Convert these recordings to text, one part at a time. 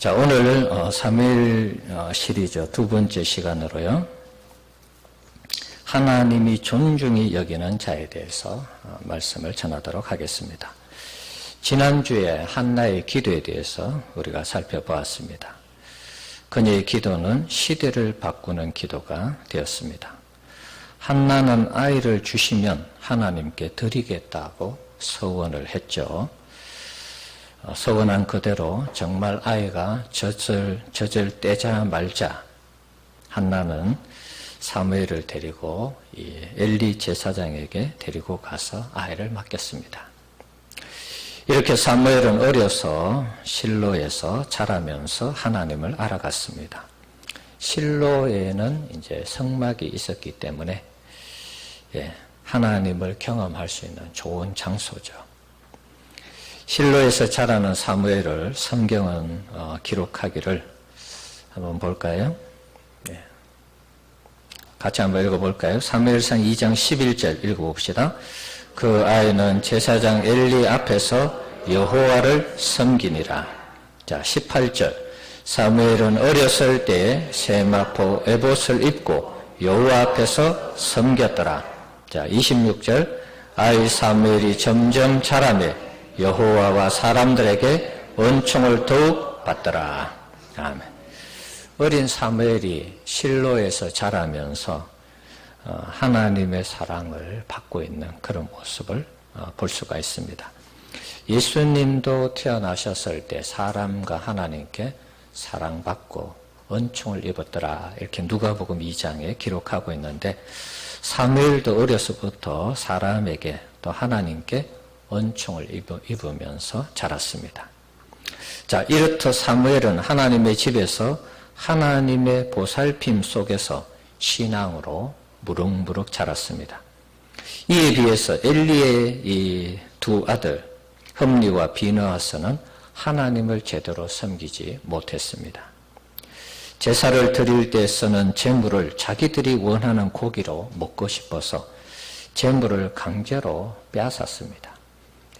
자, 오늘 사무엘 시리즈 두 번째 시간으로요. 하나님이 존중히 여기는 자에 대해서 말씀을 전하도록 하겠습니다. 지난주에 한나의 기도에 대해서 우리가 살펴보았습니다. 그녀의 기도는 시대를 바꾸는 기도가 되었습니다. 한나는 아이를 주시면 하나님께 드리겠다고 서원을 했죠. 서원한 그대로 정말 아이가 젖을 떼자 말자 한나는 사무엘을 데리고 엘리 제사장에게 데리고 가서 아이를 맡겼습니다. 이렇게 사무엘은 어려서 실로에서 자라면서 하나님을 알아갔습니다. 실로에는 이제 성막이 있었기 때문에 하나님을 경험할 수 있는 좋은 장소죠. 실로에서 자라는 사무엘을 성경은 기록하기를 한번 볼까요? 같이 한번 읽어볼까요? 사무엘상 2장 11절 읽어봅시다. 그 아이는 제사장 엘리 앞에서 여호와를 섬기니라. 자, 18절 사무엘은 어렸을 때에 세마포 에봇을 입고 여호와 앞에서 섬겼더라. 자, 26절 아이 사무엘이 점점 자라매 여호와와 사람들에게 은총을 더욱 받더라. 아멘. 어린 사무엘이 실로에서 자라면서 하나님의 사랑을 받고 있는 그런 모습을 볼 수가 있습니다. 예수님도 태어나셨을 때 사람과 하나님께 사랑받고 은총을 입었더라. 이렇게 누가복음 2장에 기록하고 있는데 사무엘도 어려서부터 사람에게 또 하나님께 은총을 입으면서 자랐습니다. 자, 이렇듯 사무엘은 하나님의 집에서 하나님의 보살핌 속에서 신앙으로 무럭무럭 자랐습니다. 이에 비해서 엘리의 이 두 아들 흠리와 비느하스는 하나님을 제대로 섬기지 못했습니다. 제사를 드릴 때 쓰는 제물을 자기들이 원하는 고기로 먹고 싶어서 제물을 강제로 빼앗았습니다.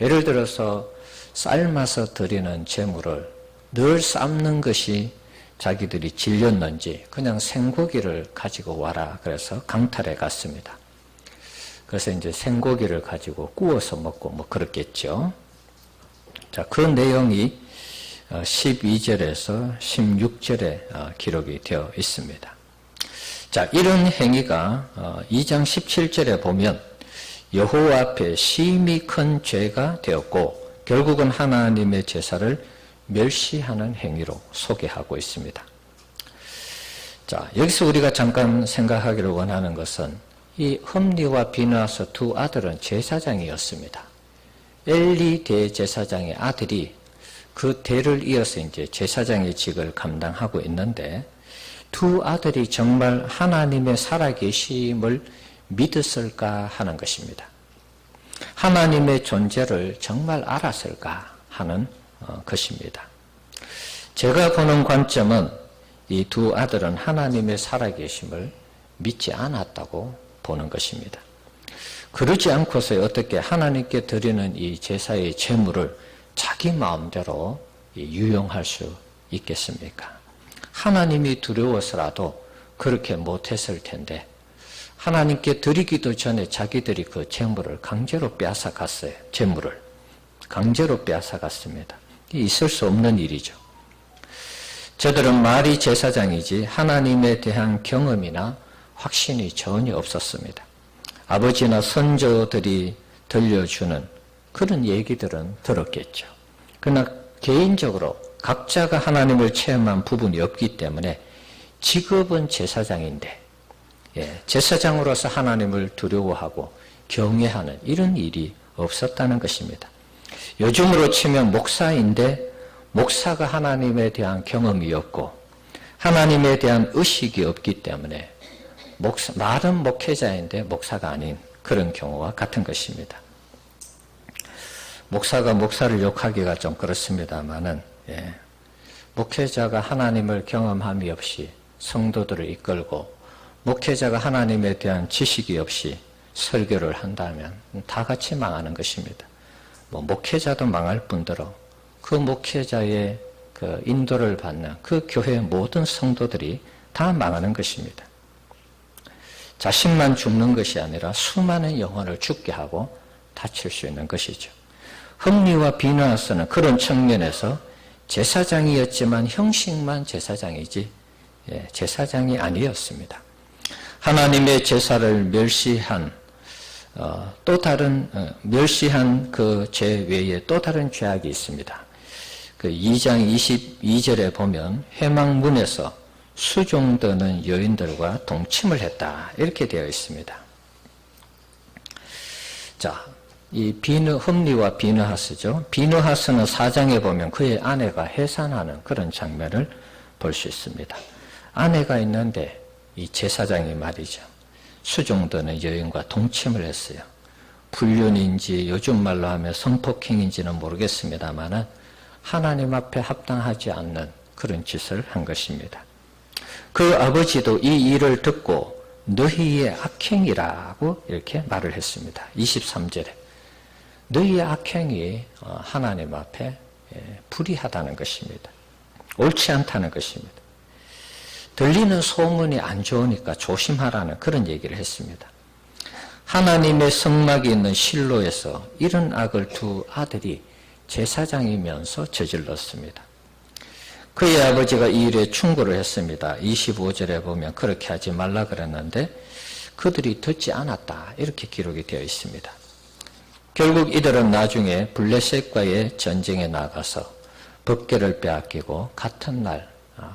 예를 들어서 삶아서 드리는 제물을 늘 삶는 것이 자기들이 질렸는지 그냥 생고기를 가지고 와라 그래서 강탈해 갔습니다. 그래서 이제 생고기를 가지고 구워서 먹고 뭐 그렇겠죠. 자, 그 내용이 12절에서 16절에 기록이 되어 있습니다. 자, 이런 행위가 2장 17절에 보면 여호와 앞에 심히 큰 죄가 되었고 결국은 하나님의 제사를 멸시하는 행위로 소개하고 있습니다. 자, 여기서 우리가 잠깐 생각하기를 원하는 것은 이 흠리와 비느하스 두 아들은 제사장이었습니다. 엘리 대제사장의 아들이 그 대를 이어서 이제 제사장의 직을 감당하고 있는데 두 아들이 정말 하나님의 살아계심을 믿었을까 하는 것입니다. 하나님의 존재를 정말 알았을까 하는 것입니다. 제가 보는 관점은 이 두 아들은 하나님의 살아계심을 믿지 않았다고 보는 것입니다. 그러지 않고서 어떻게 하나님께 드리는 이 제사의 제물을 자기 마음대로 유용할 수 있겠습니까? 하나님이 두려워서라도 그렇게 못했을 텐데 하나님께 드리기도 전에 자기들이 그 제물을 강제로 빼앗아갔어요. 제물을 강제로 빼앗아갔습니다. 있을 수 없는 일이죠. 저들은 말이 제사장이지 하나님에 대한 경험이나 확신이 전혀 없었습니다. 아버지나 선조들이 들려주는 그런 얘기들은 들었겠죠. 그러나 개인적으로 각자가 하나님을 체험한 부분이 없기 때문에 직업은 제사장인데 제사장으로서 하나님을 두려워하고 경외하는 이런 일이 없었다는 것입니다. 요즘으로 치면 목사인데 목사가 하나님에 대한 경험이 없고 하나님에 대한 의식이 없기 때문에 말은 목회자인데 목사가 아닌 그런 경우와 같은 것입니다. 목사가 목사를 욕하기가 좀 그렇습니다만은 목회자가 하나님을 경험함이 없이 성도들을 이끌고 목회자가 하나님에 대한 지식이 없이 설교를 한다면 다 같이 망하는 것입니다. 목회자도 망할 뿐더러 그 목회자의 그 인도를 받는 그 교회의 모든 성도들이 다 망하는 것입니다. 자신만 죽는 것이 아니라 수많은 영혼을 죽게 하고 다칠 수 있는 것이죠. 흠리와 비느하스는 그런 측면에서 제사장이었지만 형식만 제사장이지 제사장이 아니었습니다. 하나님의 제사를 멸시한 멸시한 그 죄 외에 또 다른 죄악이 있습니다. 그 2장 22절에 보면 회막문에서 수종드는 여인들과 동침을 했다 이렇게 되어 있습니다. 자, 이 흠리와 비느하스죠. 비느하스는 4장에 보면 그의 아내가 해산하는 그런 장면을 볼 수 있습니다. 아내가 있는데 이 제사장이 말이죠. 수종드는 여인과 동침을 했어요. 불륜인지 요즘 말로 하면 성폭행인지는 모르겠습니다만 하나님 앞에 합당하지 않는 그런 짓을 한 것입니다. 그 아버지도 이 일을 듣고 너희의 악행이라고 이렇게 말을 했습니다. 23절에 너희의 악행이 하나님 앞에 불의하다는 것입니다. 옳지 않다는 것입니다. 들리는 소문이 안 좋으니까 조심하라는 그런 얘기를 했습니다. 하나님의 성막이 있는 실로에서 이런 악을 두 아들이 제사장이면서 저질렀습니다. 그의 아버지가 이 일에 충고를 했습니다. 25절에 보면 그렇게 하지 말라 그랬는데 그들이 듣지 않았다 이렇게 기록이 되어 있습니다. 결국 이들은 나중에 블레셋과의 전쟁에 나가서 법궤를 빼앗기고 같은 날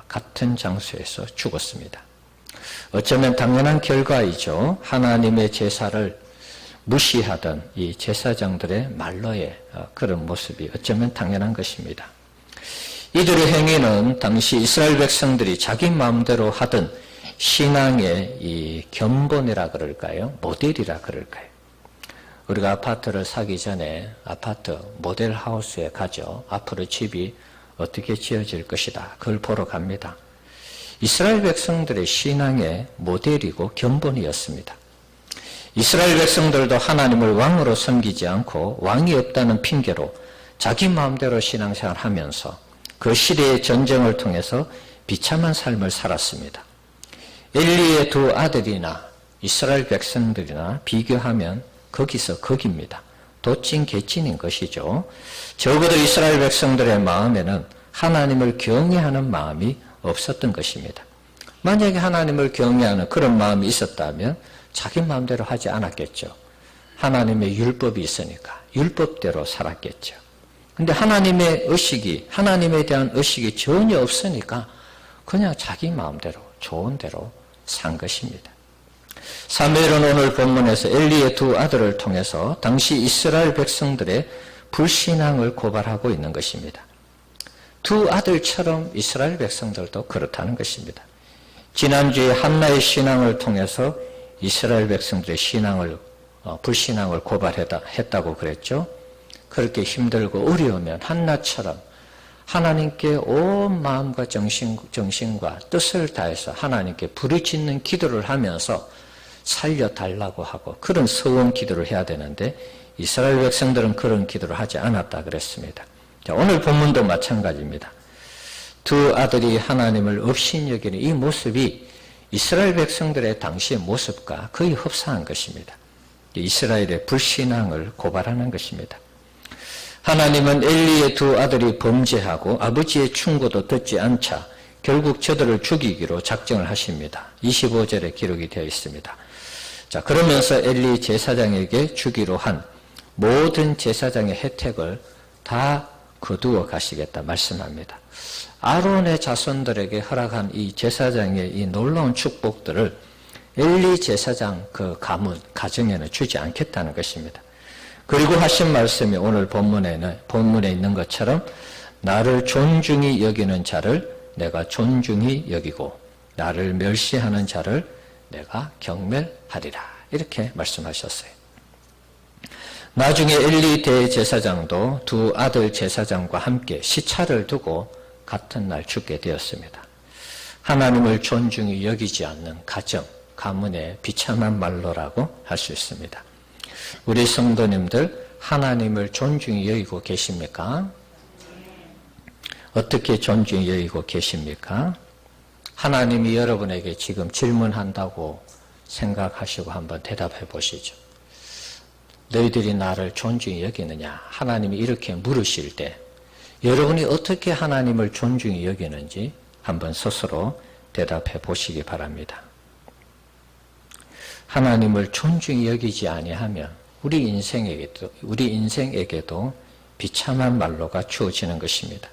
같은 장소에서 죽었습니다. 어쩌면 당연한 결과이죠. 하나님의 제사를 무시하던 이 제사장들의 말로의 그런 모습이 어쩌면 당연한 것입니다. 이들의 행위는 당시 이스라엘 백성들이 자기 마음대로 하던 신앙의 이 견본이라 그럴까요? 모델이라 그럴까요? 우리가 아파트를 사기 전에 아파트 모델 하우스에 가죠. 앞으로 집이 어떻게 지어질 것이다. 그걸 보러 갑니다. 이스라엘 백성들의 신앙의 모델이고 견본이었습니다. 이스라엘 백성들도 하나님을 왕으로 섬기지 않고 왕이 없다는 핑계로 자기 마음대로 신앙생활을 하면서 그 시대의 전쟁을 통해서 비참한 삶을 살았습니다. 엘리의 두 아들이나 이스라엘 백성들이나 비교하면 거기서 거기입니다. 도찐 개찐인 것이죠. 적어도 이스라엘 백성들의 마음에는 하나님을 경외하는 마음이 없었던 것입니다. 만약에 하나님을 경외하는 그런 마음이 있었다면 자기 마음대로 하지 않았겠죠. 하나님의 율법이 있으니까 율법대로 살았겠죠. 근데 하나님의 의식이, 하나님에 대한 의식이 전혀 없으니까 그냥 자기 마음대로, 좋은 대로 산 것입니다. 사무엘은 오늘 본문에서 엘리의 두 아들을 통해서 당시 이스라엘 백성들의 불신앙을 고발하고 있는 것입니다. 두 아들처럼 이스라엘 백성들도 그렇다는 것입니다. 지난주에 한나의 신앙을 통해서 이스라엘 백성들의 불신앙을 고발했다고 그랬죠. 그렇게 힘들고 어려우면 한나처럼 하나님께 온 마음과 정신과 뜻을 다해서 하나님께 부르짖는 기도를 하면서 살려달라고 하고 그런 서원 기도를 해야 되는데 이스라엘 백성들은 그런 기도를 하지 않았다 그랬습니다. 자, 오늘 본문도 마찬가지입니다. 두 아들이 하나님을 업신여기는 이 모습이 이스라엘 백성들의 당시의 모습과 거의 흡사한 것입니다. 이스라엘의 불신앙을 고발하는 것입니다. 하나님은 엘리의 두 아들이 범죄하고 아버지의 충고도 듣지 않자 결국 저들을 죽이기로 작정을 하십니다. 25절에 기록이 되어 있습니다. 자, 그러면서 엘리 제사장에게 주기로 한 모든 제사장의 혜택을 다 거두어 가시겠다 말씀합니다. 아론의 자손들에게 허락한 이 제사장의 이 놀라운 축복들을 엘리 제사장 그 가정에는 주지 않겠다는 것입니다. 그리고 하신 말씀이 오늘 본문에 있는 것처럼 나를 존중히 여기는 자를 내가 존중히 여기고 나를 멸시하는 자를 내가 경멸하리라 이렇게 말씀하셨어요. 나중에 엘리 대제사장도 두 아들 제사장과 함께 시차를 두고 같은 날 죽게 되었습니다. 하나님을 존중히 여기지 않는 가문의 비참한 말로라고 할 수 있습니다. 우리 성도님들 하나님을 존중히 여기고 계십니까? 어떻게 존중히 여기고 계십니까? 하나님이 여러분에게 지금 질문한다고 생각하시고 한번 대답해 보시죠. 너희들이 나를 존중히 여기느냐? 하나님이 이렇게 물으실 때 여러분이 어떻게 하나님을 존중히 여기는지 한번 스스로 대답해 보시기 바랍니다. 하나님을 존중히 여기지 아니하면 우리 인생에게도 비참한 말로가 주어지는 것입니다.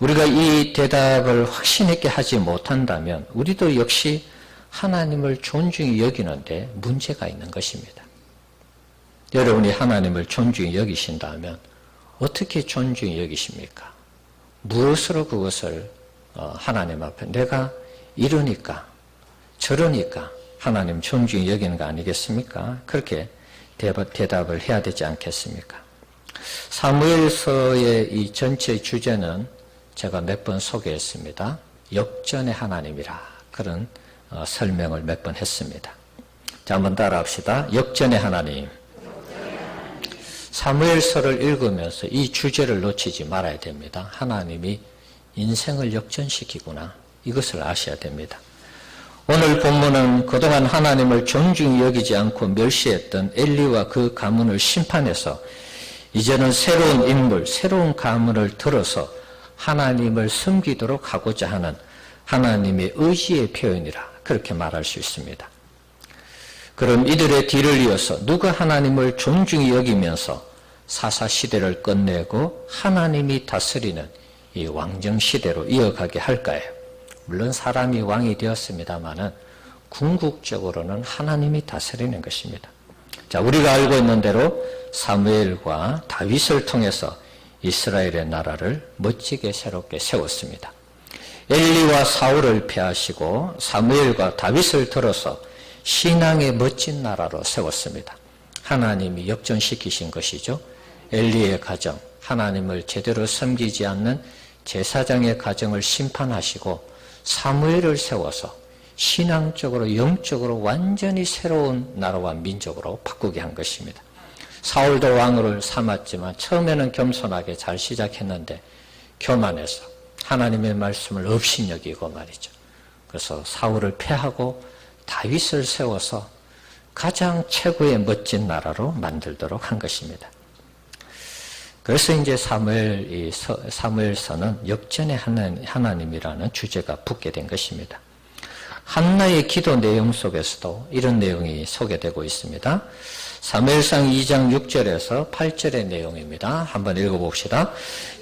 우리가 이 대답을 확신 있게 하지 못한다면 우리도 역시 하나님을 존중히 여기는데 문제가 있는 것입니다. 여러분이 하나님을 존중히 여기신다면 어떻게 존중히 여기십니까? 무엇으로 그것을 하나님 앞에 내가 이러니까 저러니까 하나님 존중히 여기는 거 아니겠습니까? 그렇게 대답을 해야 되지 않겠습니까? 사무엘서의 이 전체 주제는 제가 몇 번 소개했습니다. 역전의 하나님이라 그런 설명을 몇 번 했습니다. 자, 한번 따라합시다. 역전의 하나님. 사무엘서를 읽으면서 이 주제를 놓치지 말아야 됩니다. 하나님이 인생을 역전시키구나. 이것을 아셔야 됩니다. 오늘 본문은 그동안 하나님을 존중히 여기지 않고 멸시했던 엘리와 그 가문을 심판해서 이제는 새로운 인물, 새로운 가문을 들어서 하나님을 섬기도록 하고자 하는 하나님의 의지의 표현이라 그렇게 말할 수 있습니다. 그럼 이들의 뒤를 이어서 누가 하나님을 존중히 여기면서 사사시대를 끝내고 하나님이 다스리는 이 왕정시대로 이어가게 할까요? 물론 사람이 왕이 되었습니다마는 궁극적으로는 하나님이 다스리는 것입니다. 자, 우리가 알고 있는 대로 사무엘과 다윗을 통해서 이스라엘의 나라를 멋지게 새롭게 세웠습니다. 엘리와 사울을 폐하시고 사무엘과 다윗을 들어서 신앙의 멋진 나라로 세웠습니다. 하나님이 역전시키신 것이죠. 엘리의 가정, 하나님을 제대로 섬기지 않는 제사장의 가정을 심판하시고 사무엘을 세워서 신앙적으로 영적으로 완전히 새로운 나라와 민족으로 바꾸게 한 것입니다. 사울도 왕을 삼았지만 처음에는 겸손하게 잘 시작했는데 교만해서 하나님의 말씀을 업신여기고 말이죠. 그래서 사울을 패하고 다윗을 세워서 가장 최고의 멋진 나라로 만들도록 한 것입니다. 그래서 이제 사무엘서는 역전의 하나님이라는 주제가 붙게 된 것입니다. 한나의 기도 내용 속에서도 이런 내용이 소개되고 있습니다. 사무엘상 2장 6절에서 8절의 내용입니다. 한번 읽어봅시다.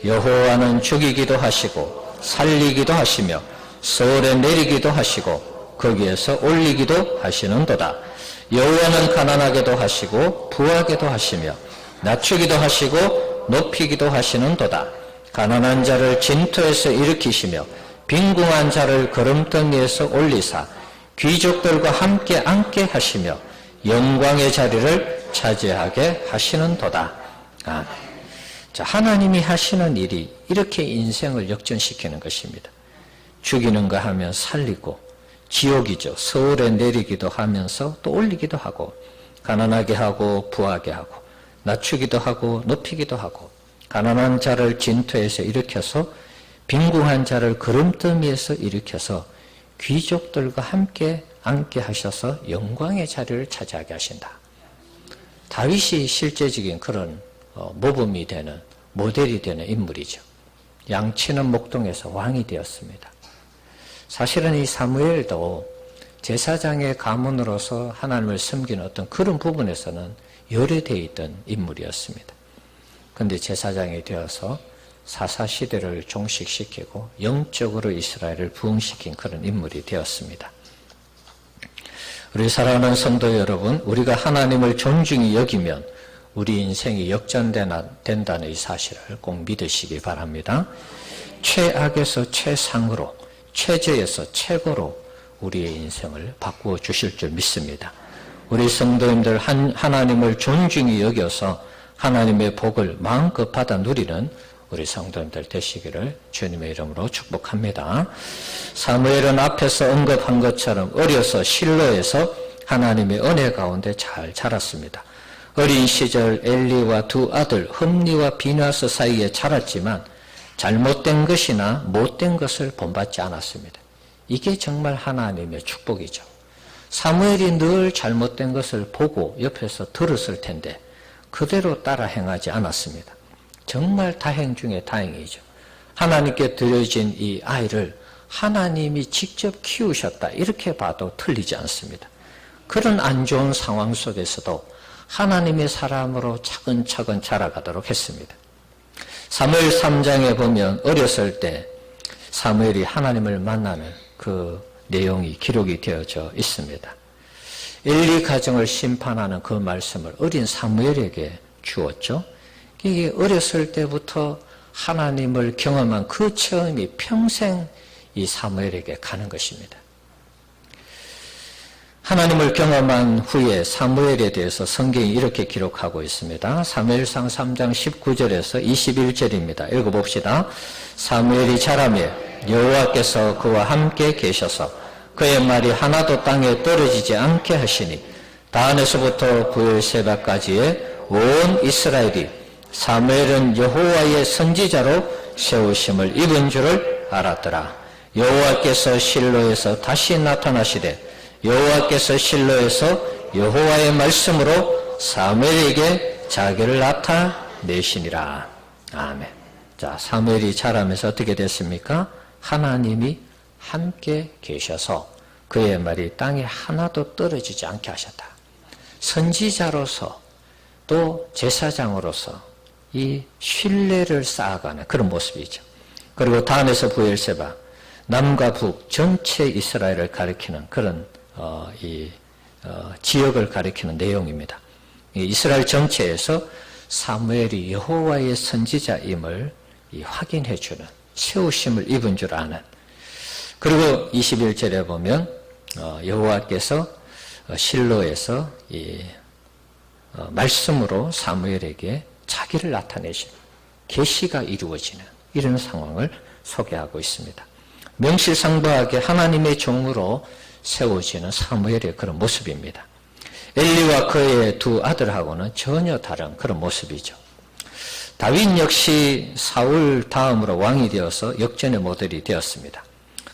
여호와는 죽이기도 하시고 살리기도 하시며 서울에 내리기도 하시고 거기에서 올리기도 하시는도다. 여호와는 가난하게도 하시고 부하게도 하시며 낮추기도 하시고 높이기도 하시는도다. 가난한 자를 진토에서 일으키시며 빈궁한 자를 거름덩이에서 올리사 귀족들과 함께 앉게 하시며 영광의 자리를 차지하게 하시는도다. 자, 하나님이 하시는 일이 이렇게 인생을 역전시키는 것입니다. 죽이는 거 하면 살리고 지옥이죠. 서울에 내리기도 하면서 또 올리기도 하고 가난하게 하고 부하게 하고 낮추기도 하고 높이기도 하고 가난한 자를 진토에서 일으켜서 빈궁한 자를 거름더미에서 일으켜서 귀족들과 함께 앉게 하셔서 영광의 자리를 차지하게 하신다. 다윗이 실제적인 그런 모범이 되는 모델이 되는 인물이죠. 양치는 목동에서 왕이 되었습니다. 사실은 이 사무엘도 제사장의 가문으로서 하나님을 섬기는 어떤 그런 부분에서는 열애되어 있던 인물이었습니다. 그런데 제사장이 되어서 사사시대를 종식시키고 영적으로 이스라엘을 부흥시킨 그런 인물이 되었습니다. 우리 사랑하는 성도 여러분, 우리가 하나님을 존중히 여기면 우리 인생이 역전된다는 이 사실을 꼭 믿으시기 바랍니다. 최악에서 최상으로, 최저에서 최고로 우리의 인생을 바꾸어 주실 줄 믿습니다. 우리 성도님들 하나님을 존중히 여겨서 하나님의 복을 마음껏 받아 누리는 우리 성도님들 되시기를 주님의 이름으로 축복합니다. 사무엘은 앞에서 언급한 것처럼 어려서 실로에서 하나님의 은혜 가운데 잘 자랐습니다. 어린 시절 엘리와 두 아들 흠니와 비나스 사이에 자랐지만 잘못된 것이나 못된 것을 본받지 않았습니다. 이게 정말 하나님의 축복이죠. 사무엘이 늘 잘못된 것을 보고 옆에서 들었을 텐데 그대로 따라 행하지 않았습니다. 정말 다행 중에 다행이죠. 하나님께 드려진 이 아이를 하나님이 직접 키우셨다, 이렇게 봐도 틀리지 않습니다. 그런 안 좋은 상황 속에서도 하나님의 사람으로 차근차근 자라가도록 했습니다. 사무엘 3장에 보면 어렸을 때 사무엘이 하나님을 만나는 그 내용이 기록이 되어져 있습니다. 엘리 가정을 심판하는 그 말씀을 어린 사무엘에게 주었죠. 이게 어렸을 때부터 하나님을 경험한 그 체험이 평생 이 사무엘에게 가는 것입니다. 하나님을 경험한 후에 사무엘에 대해서 성경이 이렇게 기록하고 있습니다. 사무엘상 3장 19절에서 21절입니다. 읽어봅시다. 사무엘이 자라며 여호와께서 그와 함께 계셔서 그의 말이 하나도 땅에 떨어지지 않게 하시니 다한에서부터 브엘세바까지의 온 이스라엘이 사무엘은 여호와의 선지자로 세우심을 입은 줄을 알았더라. 여호와께서 실로에서 다시 나타나시되 여호와께서 실로에서 여호와의 말씀으로 사무엘에게 자기를 나타내시니라. 아멘. 자, 사무엘이 자라면서 어떻게 됐습니까? 하나님이 함께 계셔서 그의 말이 땅에 하나도 떨어지지 않게 하셨다. 선지자로서 또 제사장으로서 이 신뢰를 쌓아가는 그런 모습이죠. 그리고 단에서 브엘세바, 남과 북 전체 이스라엘을 가리키는 그런 지역을 가리키는 내용입니다. 이스라엘 전체에서 사무엘이 여호와의 선지자임을 확인해주는, 세우심을 입은 줄 아는. 그리고 21절에 보면 여호와께서 실로에서 말씀으로 사무엘에게 자기를 나타내시는, 계시가 이루어지는 이런 상황을 소개하고 있습니다. 명실상부하게 하나님의 종으로 세워지는 사무엘의 그런 모습입니다. 엘리와 그의 두 아들하고는 전혀 다른 그런 모습이죠. 다윗 역시 사울 다음으로 왕이 되어서 역전의 모델이 되었습니다.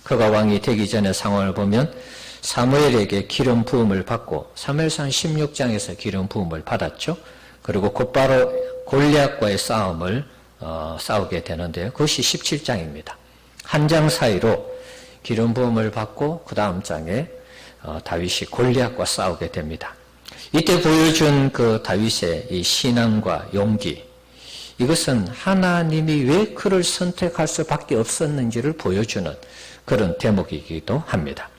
그가 왕이 되기 전의 상황을 보면 사무엘에게 기름 부음을 받고 사무엘상 16장에서 기름 부음을 받았죠. 그리고 곧바로 골리앗과의 싸움을 싸우게 되는데요. 그것이 17장입니다. 한 장 사이로 기름 부음을 받고 그 다음 장에 다윗이 골리앗과 싸우게 됩니다. 이때 보여준 그 다윗의 이 신앙과 용기, 이것은 하나님이 왜 그를 선택할 수밖에 없었는지를 보여주는 그런 대목이기도 합니다.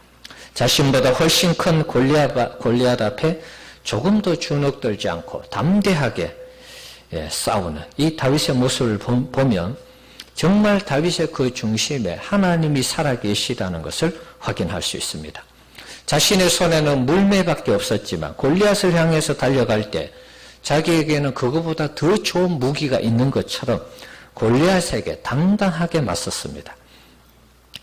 자신보다 훨씬 큰 골리앗 앞에 조금도 주눅들지 않고 담대하게 싸우는 이 다윗의 모습을 보면 정말 다윗의 그 중심에 하나님이 살아계시다는 것을 확인할 수 있습니다. 자신의 손에는 물매밖에 없었지만 골리앗을 향해서 달려갈 때 자기에게는 그거보다 더 좋은 무기가 있는 것처럼 골리앗에게 당당하게 맞섰습니다.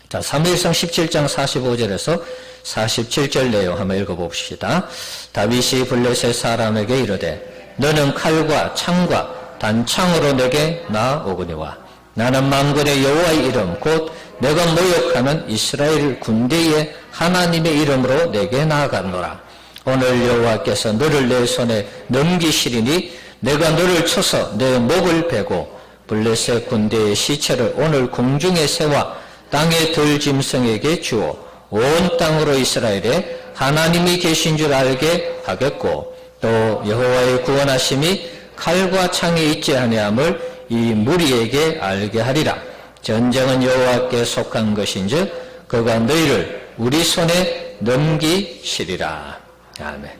자, 사무엘상 17장 45절에서 47절 내용 한번 읽어봅시다. 다윗이 블레셋 사람에게 이르되 너는 칼과 창과 단창으로 내게 나오거니와 나는 만군의 여호와의 이름 곧 내가 모욕하는 이스라엘 군대의 하나님의 이름으로 내게 나아가노라. 오늘 여호와께서 너를 내 손에 넘기시리니 내가 너를 쳐서 내 목을 베고 블레셋 군대의 시체를 오늘 공중의 새와 땅의 들짐승에게 주어 온 땅으로 이스라엘에 하나님이 계신 줄 알게 하겠고 또 여호와의 구원하심이 칼과 창에 있지 아니함을 이 무리에게 알게 하리라. 전쟁은 여호와께 속한 것인즉 그가 너희를 우리 손에 넘기시리라. 아멘.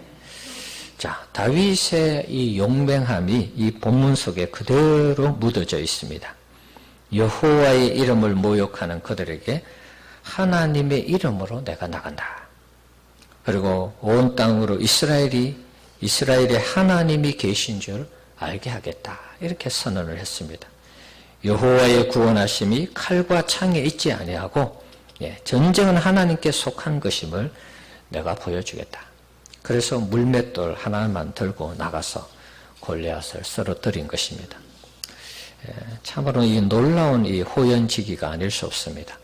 자, 다윗의 이 용맹함이 이 본문 속에 그대로 묻어져 있습니다. 여호와의 이름을 모욕하는 그들에게 하나님의 이름으로 내가 나간다. 그리고 온 땅으로 이스라엘의 하나님이 계신 줄 알게 하겠다. 이렇게 선언을 했습니다. 여호와의 구원하심이 칼과 창에 있지 아니하고 전쟁은 하나님께 속한 것임을 내가 보여주겠다. 그래서 물맷돌 하나만 들고 나가서 골리앗을 쓰러뜨린 것입니다. 참으로 이 놀라운 이 호연지기가 아닐 수 없습니다.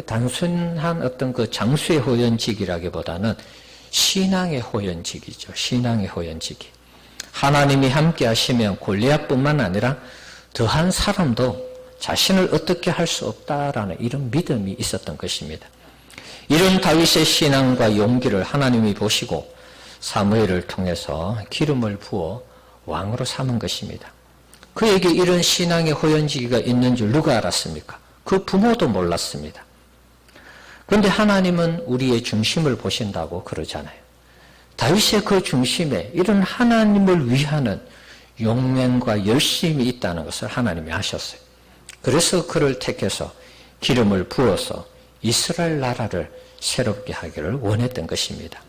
단순한 어떤 그 장수의 호연지기라기보다는 신앙의 호연지기죠. 신앙의 호연지기. 하나님이 함께 하시면 골리앗뿐만 아니라 더한 사람도 자신을 어떻게 할 수 없다라는 이런 믿음이 있었던 것입니다. 이런 다윗의 신앙과 용기를 하나님이 보시고 사무엘을 통해서 기름을 부어 왕으로 삼은 것입니다. 그에게 이런 신앙의 호연지기가 있는 줄 누가 알았습니까? 그 부모도 몰랐습니다. 그런데 하나님은 우리의 중심을 보신다고 그러잖아요. 다윗의 그 중심에 이런 하나님을 위하는 용맹과 열심이 있다는 것을 하나님이 아셨어요. 그래서 그를 택해서 기름을 부어서 이스라엘 나라를 새롭게 하기를 원했던 것입니다.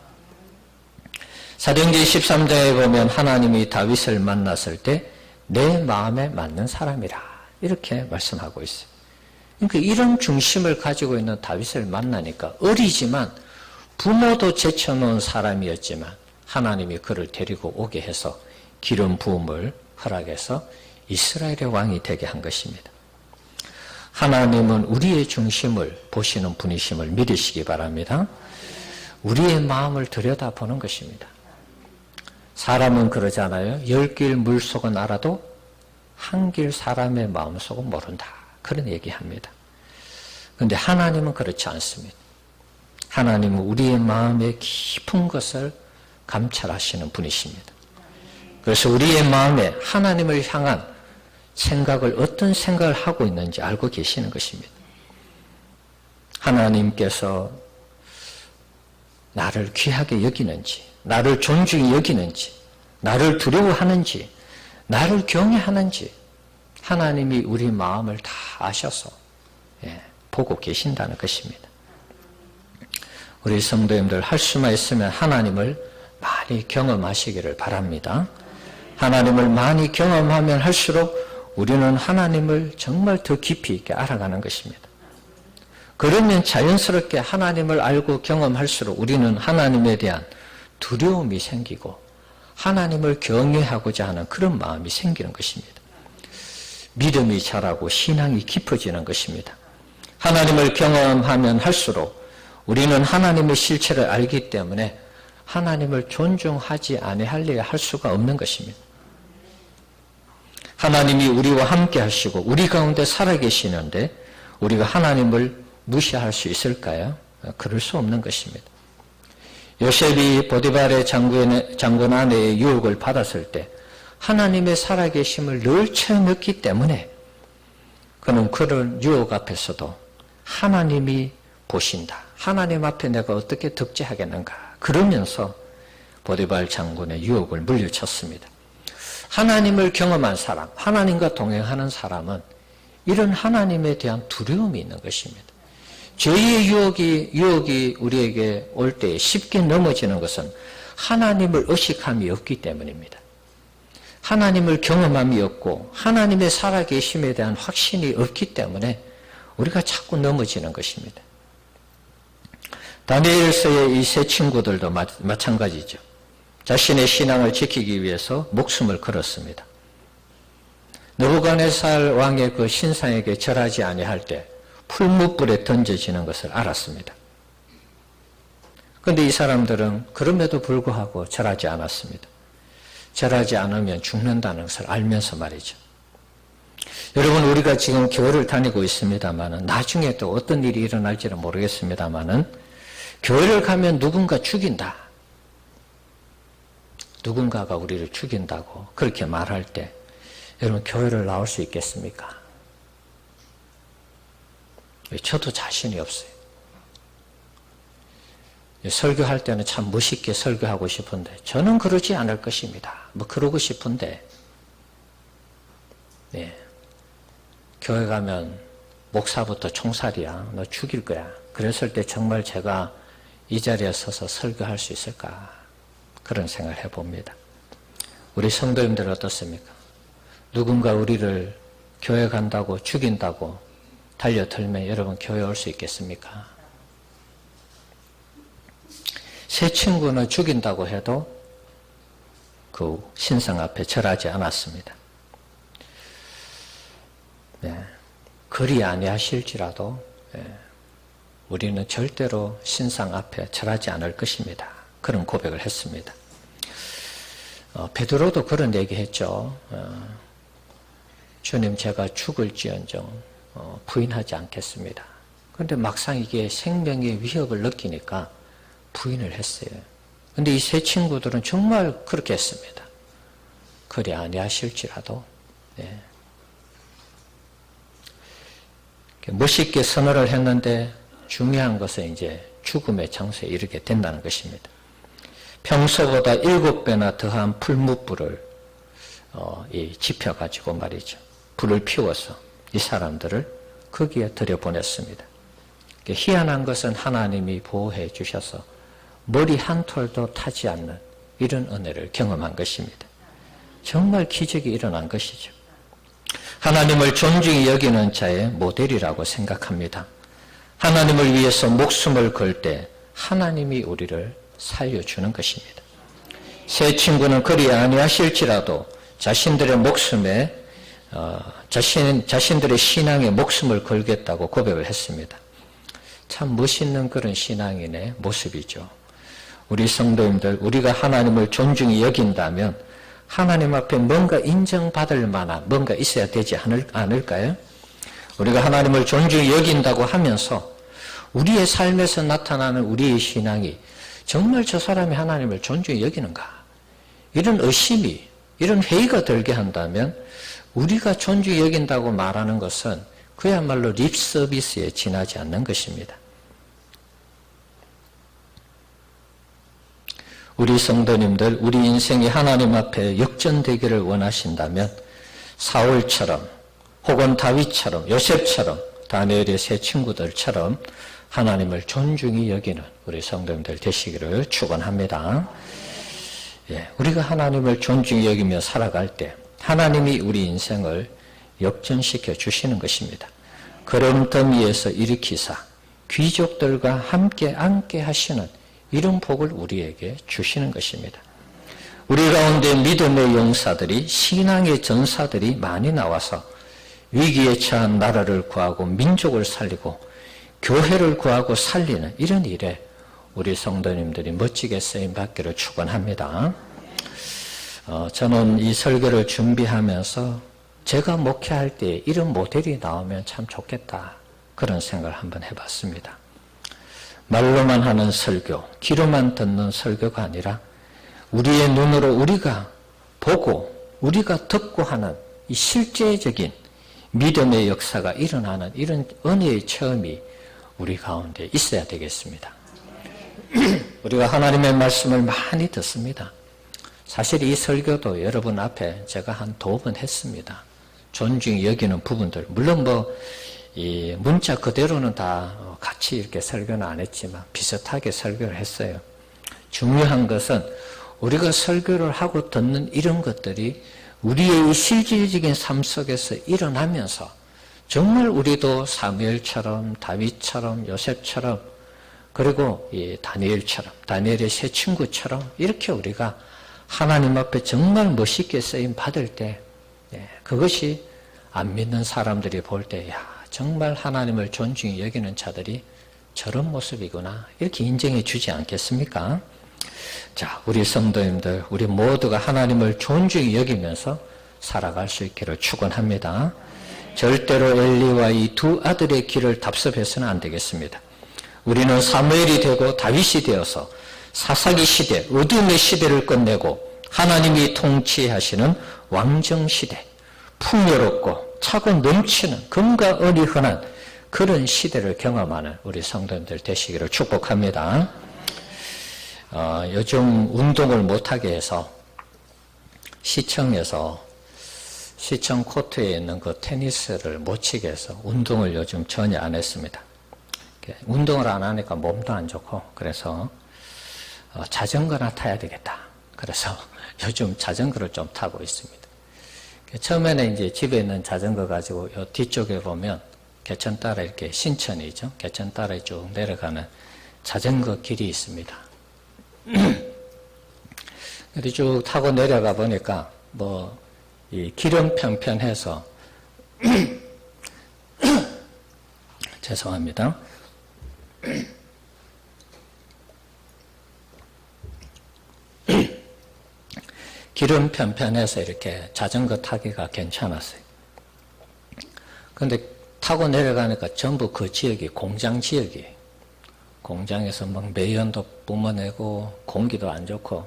사도행전 13장에 보면 하나님이 다윗을 만났을 때 내 마음에 맞는 사람이라 이렇게 말씀하고 있어요. 그러니까 이런 중심을 가지고 있는 다윗을 만나니까 어리지만 부모도 제쳐놓은 사람이었지만 하나님이 그를 데리고 오게 해서 기름 부음을 허락해서 이스라엘의 왕이 되게 한 것입니다. 하나님은 우리의 중심을 보시는 분이심을 믿으시기 바랍니다. 우리의 마음을 들여다보는 것입니다. 사람은 그러잖아요. 10길 물속은 알아도 한 길 사람의 마음속은 모른다. 그런 얘기합니다. 그런데 하나님은 그렇지 않습니다. 하나님은 우리의 마음의 깊은 것을 감찰하시는 분이십니다. 그래서 우리의 마음에 하나님을 향한 생각을 어떤 생각을 하고 있는지 알고 계시는 것입니다. 하나님께서 나를 귀하게 여기는지, 나를 존중히 여기는지, 나를 두려워하는지, 나를 경외하는지 하나님이 우리 마음을 다 아셔서 보고 계신다는 것입니다. 우리 성도님들 할 수만 있으면 하나님을 많이 경험하시기를 바랍니다. 하나님을 많이 경험하면 할수록 우리는 하나님을 정말 더 깊이 있게 알아가는 것입니다. 그러면 자연스럽게 하나님을 알고 경험할수록 우리는 하나님에 대한 두려움이 생기고 하나님을 경외하고자 하는 그런 마음이 생기는 것입니다. 믿음이 자라고 신앙이 깊어지는 것입니다. 하나님을 경험하면 할수록 우리는 하나님의 실체를 알기 때문에 하나님을 존중하지 아니하려 할 수가 없는 것입니다. 하나님이 우리와 함께 하시고 우리 가운데 살아계시는데 우리가 하나님을 무시할 수 있을까요? 그럴 수 없는 것입니다. 요셉이 보디발의 장군 아내의 유혹을 받았을 때 하나님의 살아계심을 늘 채워넣기 때문에 그는 그런 유혹 앞에서도 하나님이 보신다. 하나님 앞에 내가 어떻게 득제하겠는가. 그러면서 보디발 장군의 유혹을 물리쳤습니다. 하나님을 경험한 사람, 하나님과 동행하는 사람은 이런 하나님에 대한 두려움이 있는 것입니다. 죄의 유혹이 우리에게 올 때 쉽게 넘어지는 것은 하나님을 의식함이 없기 때문입니다. 하나님을 경험함이 없고 하나님의 살아계심에 대한 확신이 없기 때문에 우리가 자꾸 넘어지는 것입니다. 다니엘서의 이 세 친구들도 마찬가지죠. 자신의 신앙을 지키기 위해서 목숨을 걸었습니다. 느부갓네살 왕의 그 신상에게 절하지 아니할 때 풀무불에 던져지는 것을 알았습니다. 그런데 이 사람들은 그럼에도 불구하고 절하지 않았습니다. 절하지 않으면 죽는다는 것을 알면서 말이죠. 여러분, 우리가 지금 교회를 다니고 있습니다마는 나중에 또 어떤 일이 일어날지는 모르겠습니다마는 교회를 가면 누군가 죽인다. 누군가가 우리를 죽인다고 그렇게 말할 때 여러분 교회를 나올 수 있겠습니까? 저도 자신이 없어요. 설교할 때는 참 멋있게 설교하고 싶은데 저는 그러지 않을 것입니다. 뭐 그러고 싶은데 교회 가면 목사부터 총살이야. 너 죽일 거야. 그랬을 때 정말 제가 이 자리에 서서 설교할 수 있을까? 그런 생각을 해봅니다. 우리 성도님들 어떻습니까? 누군가 우리를 교회 간다고 죽인다고 달려들면 여러분 교회 올 수 있겠습니까? 세 친구는 죽인다고 해도 그 신상 앞에 절하지 않았습니다. 그리 아니하실지라도 우리는 절대로 신상 앞에 절하지 않을 것입니다. 그런 고백을 했습니다. 베드로도 그런 얘기했죠. 주님, 제가 죽을지언정 부인하지 않겠습니다. 그런데 막상 이게 생명의 위협을 느끼니까 부인을 했어요. 그런데 이 세 친구들은 정말 그렇게 했습니다. 그리 아니하실지라도 멋있게 선언을 했는데 중요한 것은 이제 죽음의 장소에 이르게 된다는 것입니다. 평소보다 7배나 더한 풀무불을 지펴가지고 말이죠. 불을 피워서 이 사람들을 거기에 들여보냈습니다. 희한한 것은 하나님이 보호해 주셔서 머리 한 톨도 타지 않는 이런 은혜를 경험한 것입니다. 정말 기적이 일어난 것이죠. 하나님을 존중히 여기는 자의 모델이라고 생각합니다. 하나님을 위해서 목숨을 걸 때 하나님이 우리를 살려주는 것입니다. 세 친구는 그리 아니하실지라도 자신들의 목숨에 자신들의 신앙에 목숨을 걸겠다고 고백을 했습니다. 참 멋있는 그런 신앙인의 모습이죠. 우리 성도님들, 우리가 하나님을 존중히 여긴다면 하나님 앞에 뭔가 인정받을 만한 뭔가 있어야 되지 않을까요? 우리가 하나님을 존중히 여긴다고 하면서 우리의 삶에서 나타나는 우리의 신앙이 정말 저 사람이 하나님을 존중히 여기는가? 이런 의심이, 이런 회의가 들게 한다면 우리가 존중히 여긴다고 말하는 것은 그야말로 립 서비스에 지나지 않는 것입니다. 우리 성도님들, 우리 인생이 하나님 앞에 역전되기를 원하신다면 사울처럼 혹은 다윗처럼 요셉처럼 다니엘의 세 친구들처럼 하나님을 존중히 여기는 우리 성도님들 되시기를 축원합니다. 우리가 하나님을 존중히 여기며 살아갈 때 하나님이 우리 인생을 역전시켜 주시는 것입니다. 걸음더미에서 일으키사 귀족들과 함께 앉게 하시는 이런 복을 우리에게 주시는 것입니다. 우리 가운데 믿음의 용사들이, 신앙의 전사들이 많이 나와서 위기에 처한 나라를 구하고 민족을 살리고 교회를 구하고 살리는 이런 일에 우리 성도님들이 멋지게 쓰임받기를 축원합니다. 저는 이 설교를 준비하면서 제가 목회할 때 이런 모델이 나오면 참 좋겠다, 그런 생각을 한번 해봤습니다. 말로만 하는 설교, 귀로만 듣는 설교가 아니라 우리의 눈으로 우리가 보고 우리가 듣고 하는 이 실제적인 믿음의 역사가 일어나는 이런 은혜의 체험이 우리 가운데 있어야 되겠습니다. 우리가 하나님의 말씀을 많이 듣습니다. 사실 이 설교도 여러분 앞에 제가 한 2번 했습니다. 존중히 여기는 부분들, 물론 이 문자 그대로는 다 같이 이렇게 설교는 안 했지만 비슷하게 설교를 했어요. 중요한 것은 우리가 설교를 하고 듣는 이런 것들이 우리의 이 실질적인 삶 속에서 일어나면서 정말 우리도 사무엘처럼 다윗처럼 요셉처럼 그리고 이 다니엘처럼 다니엘의 세 친구처럼 이렇게 우리가 하나님 앞에 정말 멋있게 쓰임 받을 때 그것이 안 믿는 사람들이 볼 때 정말 하나님을 존중히 여기는 자들이 저런 모습이구나 이렇게 인정해 주지 않겠습니까? 자, 우리 성도님들, 우리 모두가 하나님을 존중히 여기면서 살아갈 수 있기를 축원합니다. 절대로 엘리와 이 두 아들의 길을 답습해서는 안 되겠습니다. 우리는 사무엘이 되고 다윗이 되어서 사사기 시대, 어둠의 시대를 끝내고 하나님이 통치하시는 왕정시대, 풍요롭고 차고 넘치는 금과 은이 흔한 그런 시대를 경험하는 우리 성도님들 되시기를 축복합니다. 요즘 운동을 못하게 해서 시청에서 시청 코트에 있는 그 테니스를 못 치게 해서 운동을 요즘 전혀 안 했습니다. 운동을 안 하니까 몸도 안 좋고 그래서 자전거나 타야 되겠다. 그래서 요즘 자전거를 좀 타고 있습니다. 처음에는 이제 집에 있는 자전거 가지고 요 뒤쪽에 보면 개천 따라 이렇게 신천이죠. 개천 따라 쭉 내려가는 자전거 길이 있습니다. 근데 쭉 타고 내려가 보니까 이 길은 평평해서 죄송합니다. 길은 편편해서 이렇게 자전거 타기가 괜찮았어요. 근데 타고 내려가니까 전부 그 지역이 공장 지역이에요. 공장에서 막 매연도 뿜어내고 공기도 안 좋고,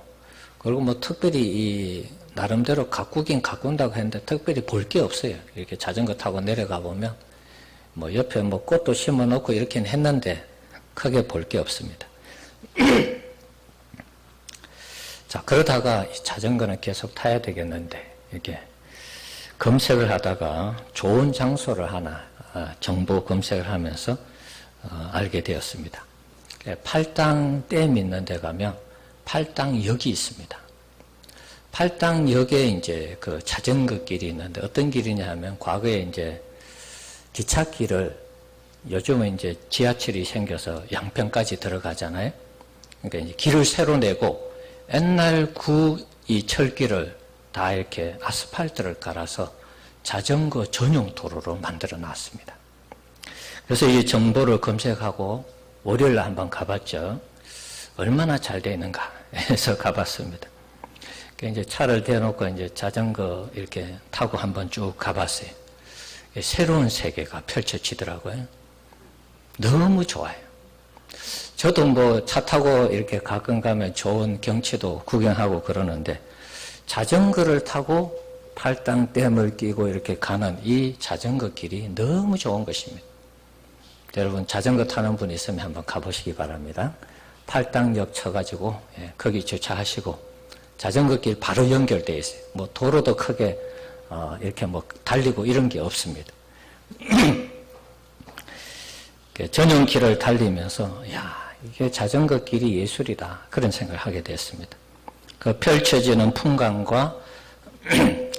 그리고 뭐 특별히 이 나름대로 가꾸긴 가꾼다고 했는데 특별히 볼 게 없어요. 이렇게 자전거 타고 내려가 보면 뭐 옆에 뭐 꽃도 심어 놓고 이렇게는 했는데 크게 볼 게 없습니다. 자, 그러다가 이 자전거는 계속 타야 되겠는데 이렇게 검색을 하다가 좋은 장소를 하나 정보 검색을 하면서 알게 되었습니다. 팔당댐 있는 데 가면 팔당역이 있습니다. 팔당역에 이제 그 자전거 길이 있는데 어떤 길이냐 하면 과거에 이제 기찻길을 요즘은 이제 지하철이 생겨서 양평까지 들어가잖아요. 그러니까 이제 길을 새로 내고 옛날 이 철길을 다 이렇게 아스팔트를 깔아서 자전거 전용 도로로 만들어 놨습니다. 그래서 이 정보를 검색하고 월요일에 한번 가봤죠. 얼마나 잘 되어 있는가 해서 가봤습니다. 이제 차를 대놓고 이제 자전거 이렇게 타고 한번 쭉 가봤어요. 새로운 세계가 펼쳐지더라고요. 너무 좋아요. 저도 뭐 차 타고 이렇게 가끔 가면 좋은 경치도 구경하고 그러는데 자전거를 타고 팔당댐을 끼고 이렇게 가는 이 자전거 길이 너무 좋은 것입니다. 여러분 자전거 타는 분 있으면 한번 가보시기 바랍니다. 팔당역 쳐가지고 거기 주차하시고 자전거 길 바로 연결되어 있어요. 뭐 도로도 크게 이렇게 뭐 달리고 이런 게 없습니다. 전용 길을 달리면서 야, 이게 자전거 길이 예술이다 그런 생각을 하게 됐습니다. 그 펼쳐지는 풍광과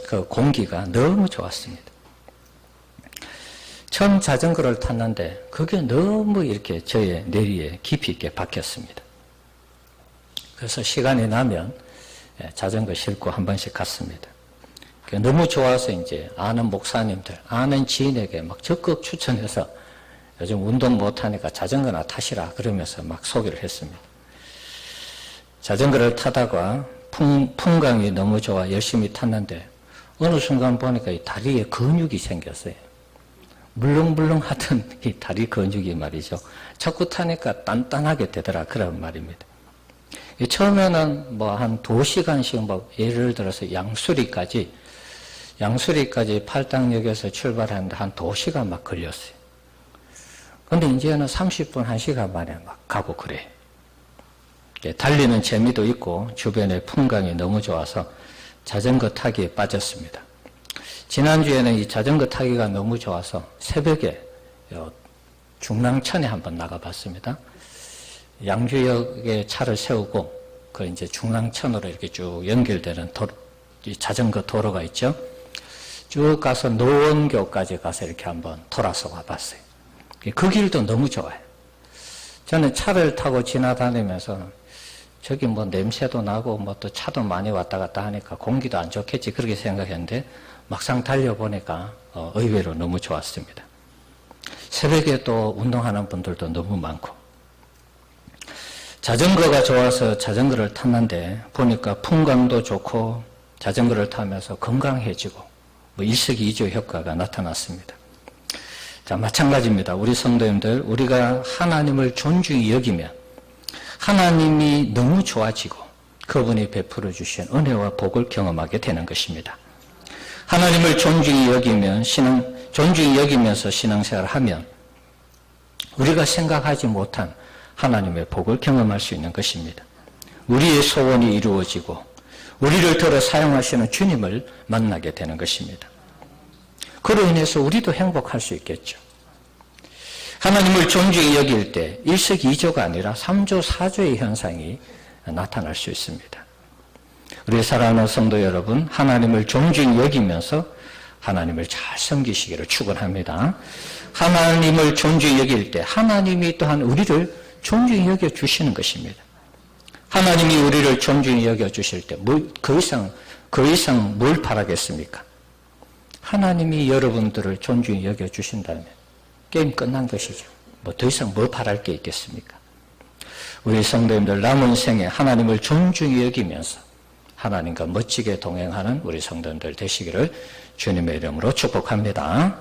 그 공기가 너무 좋았습니다. 처음 자전거를 탔는데 그게 너무 이렇게 저의 뇌리에 깊이 있게 박혔습니다. 그래서 시간이 나면 자전거 싣고 한 번씩 갔습니다. 너무 좋아서 이제 아는 목사님들, 아는 지인에게 막 적극 추천해서 요즘 운동 못하니까 자전거나 타시라 그러면서 막 소개를 했습니다. 자전거를 타다가 풍광이 너무 좋아 열심히 탔는데 어느 순간 보니까 이 다리에 근육이 생겼어요. 물렁물렁 하던 이 다리 근육이 말이죠. 자꾸 타니까 단단하게 되더라 그런 말입니다. 처음에는 뭐 한 2시간씩 뭐 예를 들어서 양수리까지 팔당역에서 출발하는데 한 2시간 막 걸렸어요. 근데 이제는 30분, 1시간 만에 막 가고 그래요. 달리는 재미도 있고 주변의 풍광이 너무 좋아서 자전거 타기에 빠졌습니다. 지난주에는 이 자전거 타기가 너무 좋아서 새벽에 중랑천에 한번 나가봤습니다. 양주역에 차를 세우고 그 이제 중랑천으로 이렇게 쭉 연결되는 이 자전거 도로가 있죠. 쭉 가서 노원교까지 가서 이렇게 한번 돌아서 와봤어요. 그 길도 너무 좋아요. 저는 차를 타고 지나다니면서 저기 뭐 냄새도 나고 뭐 또 차도 많이 왔다 갔다 하니까 공기도 안 좋겠지 그렇게 생각했는데 막상 달려보니까 의외로 너무 좋았습니다. 새벽에 또 운동하는 분들도 너무 많고 자전거가 좋아서 자전거를 탔는데 보니까 풍광도 좋고 자전거를 타면서 건강해지고 뭐 일석이조 효과가 나타났습니다. 자, 마찬가지입니다. 우리 성도님들, 우리가 하나님을 존중히 여기면 하나님이 너무 좋아지고 그분이 베풀어 주신 은혜와 복을 경험하게 되는 것입니다. 하나님을 존중히 여기면서 신앙생활을 하면 우리가 생각하지 못한 하나님의 복을 경험할 수 있는 것입니다. 우리의 소원이 이루어지고 우리를 들어 사용하시는 주님을 만나게 되는 것입니다. 그로 인해서 우리도 행복할 수 있겠죠. 하나님을 존중히 여길 때 일석이조가 아니라 3조, 4조의 현상이 나타날 수 있습니다. 우리 사랑하는 성도 여러분, 하나님을 존중히 여기면서 하나님을 잘 섬기시기를 축원합니다. 하나님을 존중히 여길 때 하나님이 또한 우리를 존중히 여겨주시는 것입니다. 하나님이 우리를 존중히 여겨주실 때 그 이상 뭘 바라겠습니까? 하나님이 여러분들을 존중히 여겨주신다면 게임 끝난 것이죠. 뭐 더 이상 뭐 바랄 게 있겠습니까? 우리 성도님들 남은 생에 하나님을 존중히 여기면서 하나님과 멋지게 동행하는 우리 성도님들 되시기를 주님의 이름으로 축복합니다.